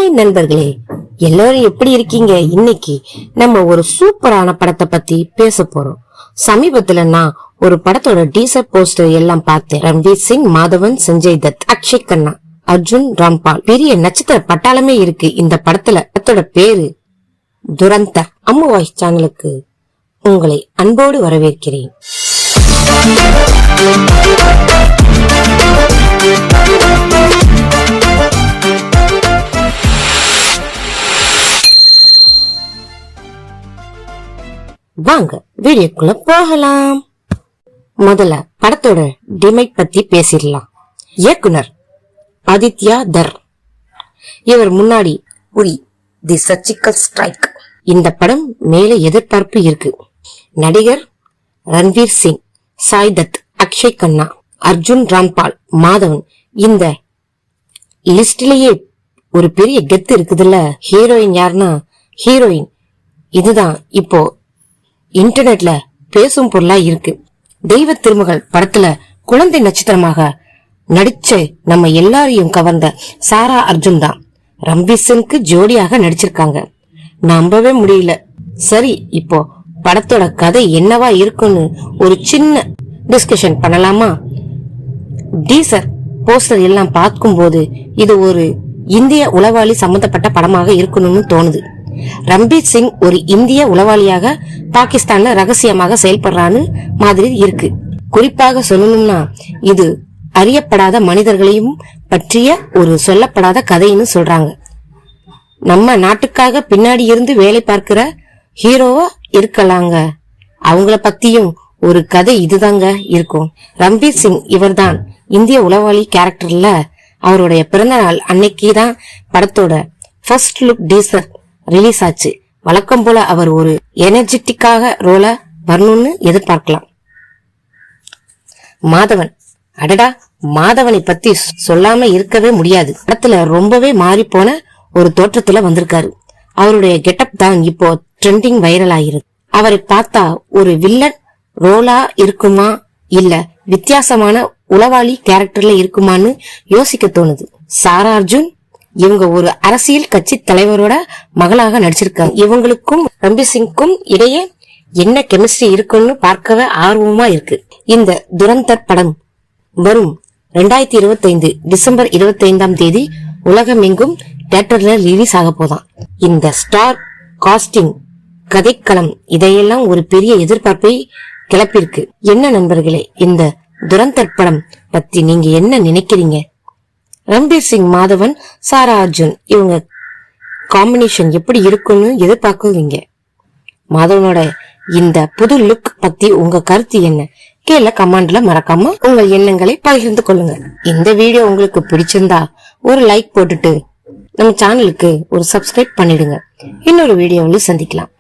Hi நண்பர்களே, எல்லாரும் எப்படி இருக்கீங்க? இன்னைக்கு நம்ம ஒரு சூப்பரான படத்தை பத்தி பேச போறோம். சமீபத்துல நான் ஒரு படத்தோட டீசர் போஸ்டர் எல்லாம் பார்த்தேன். ரன்வீர் சிங், மாதவன், சஞ்சய் தத், அக்ஷய் கண்ணா, அர்ஜுன் ராம்பால், பெரிய நட்சத்திர பட்டாளமே இருக்கு இந்த படத்துல. படத்தோட பேரு துரந்தர். அம்மா வாய்ஸ் சேனலுக்கு உங்களை அன்போடு வரவேற்கிறேன். வாங்க வீடியோக்குள்ள போகலாம். முதல்ல படத்தோட டிமைட் பத்தி பேசிடலாம். இயக்குனர் ஆதித்யா தர். இவர் முன்னாடி உரி, தி சர்ஜிக்கல் ஸ்ட்ரைக், இந்த படம் மேல எதிர்பார்ப்பு இருக்கு. நடிகர் ரன்வீர் சிங், சாய் தத், அக்ஷய் கண்ணா, அர்ஜுன் ராம்பால், மாதவன். இந்த லிஸ்ட்லயே ஒரு பெரிய கெத்து இருக்குதுல்ல. ஹீரோயின் யாருன்னா, ஹீரோயின் இதுதான் இப்போ இன்டர்நெட்ல பேசும் பொருளா இருக்கு. தெய்வ திருமகள் படத்துல குழந்தை நட்சத்திரமாக நடிச்ச நம்ம எல்லாரையும் கவர்ந்த சாரா அர்ஜுன் தான் ரன்வீர் சிங்க்கு ஜோடியாக நடிச்சிருக்காங்க. நம்பவே முடியல. சரி, இப்போ படத்தோட கதை என்னவா இருக்குன்னு ஒரு சின்ன டிஸ்கஷன் பண்ணலாமா? டீசர் போஸ்டர் எல்லாம் பார்க்கும் போது இது ஒரு இந்திய உளவாளி சம்பந்தப்பட்ட படமாக இருக்கணும்னு தோணுது. ரன்வீர் சிங் ஒரு இந்திய உளவாளியாக பாகிஸ்தான்ல ரகசியமாக செயல்படுறான்னு மாதிரி இருக்கு. குறிப்பாக சொல்லணும்னா இது அறியப்படாத மனிதர்களையும் பற்றிய ஒரு சொல்லப்படாத கதைன்னு சொல்றாங்க. நம்ம நாட்டுக்காக பின்னாடி இருந்து வேலை பார்க்கிற ஹீரோவா இருக்கலாங்க. அவங்கள பத்தியும் ஒரு கதை இதுதாங்க இருக்கும். ரன்வீர் சிங் இவர்தான் இந்திய உளவாளி கேரக்டர்ல அவருடைய பிறந்த நாள் அன்னைக்குதான் படத்தோட ஃபர்ஸ்ட் லுக் டீசர் ரிலீஸ் ஆச்சு. வழக்கம் போல அவர் ஒரு எனர்ஜெட்டிக்காக ரோல வரணும்னு எதிர்பார்க்கலாம். மாதவன், அடடா, மாதவனை பத்தி சொல்லாம இருக்கவே முடியாது. படத்துல ரொம்பவே மாறி போன ஒரு தோற்றத்துல வந்திருக்காரு. அவருடைய கெட்டப் தான் இப்போ ட்ரெண்டிங் வைரல் ஆயிருக்கு. அவரை பார்த்தா ஒரு வில்லன் ரோலா இருக்குமா இல்ல வித்தியாசமான உளவாளி கேரக்டர்ல இருக்குமான்னு யோசிக்க தோணுது. சாரா அர்ஜுன் இவங்க ஒரு அரசியல் கட்சி தலைவரோட மகளாக நடிச்சிருக்காங்க. இவங்களுக்கும் ரன்வீர் சிங்க்கும் இடையே என்ன கெமிஸ்ட்ரி இருக்குன்னு பார்க்கவே ஆர்வமா இருக்கு. இந்த துரந்தர் படம் வரும் 2025 டிசம்பர் 25 உலகமெங்கும் தியேட்டர்ல ரிலீஸ் ஆக போதான். இந்த ஸ்டார் காஸ்டிங், கதைக்களம் இதையெல்லாம் ஒரு பெரிய எதிர்பார்ப்பை கிளப்பிருக்கு. என்ன நண்பர்களே, இந்த துரந்தர் படம் பத்தி நீங்க என்ன நினைக்கிறீங்க? ரன்வீர் சிங், மாதவன், சாரா அர்ஜுன் இவங்க காம்பினேஷன் எப்படி இருக்குன்னு எதிர்பார்க்குவீங்க? மாதவனோட இந்த புது லுக் பத்தி உங்க கருத்து என்ன? கீழே கமெண்ட்ல மறக்காம உங்கள் எண்ணங்களை பகிர்ந்து கொள்ளுங்க. இந்த வீடியோ உங்களுக்கு பிடிச்சிருந்தா ஒரு லைக் போட்டுட்டு நம்ம சேனலுக்கு ஒரு சப்ஸ்கிரைப் பண்ணிடுங்க. இன்னொரு வீடியோவில் சந்திக்கலாம்.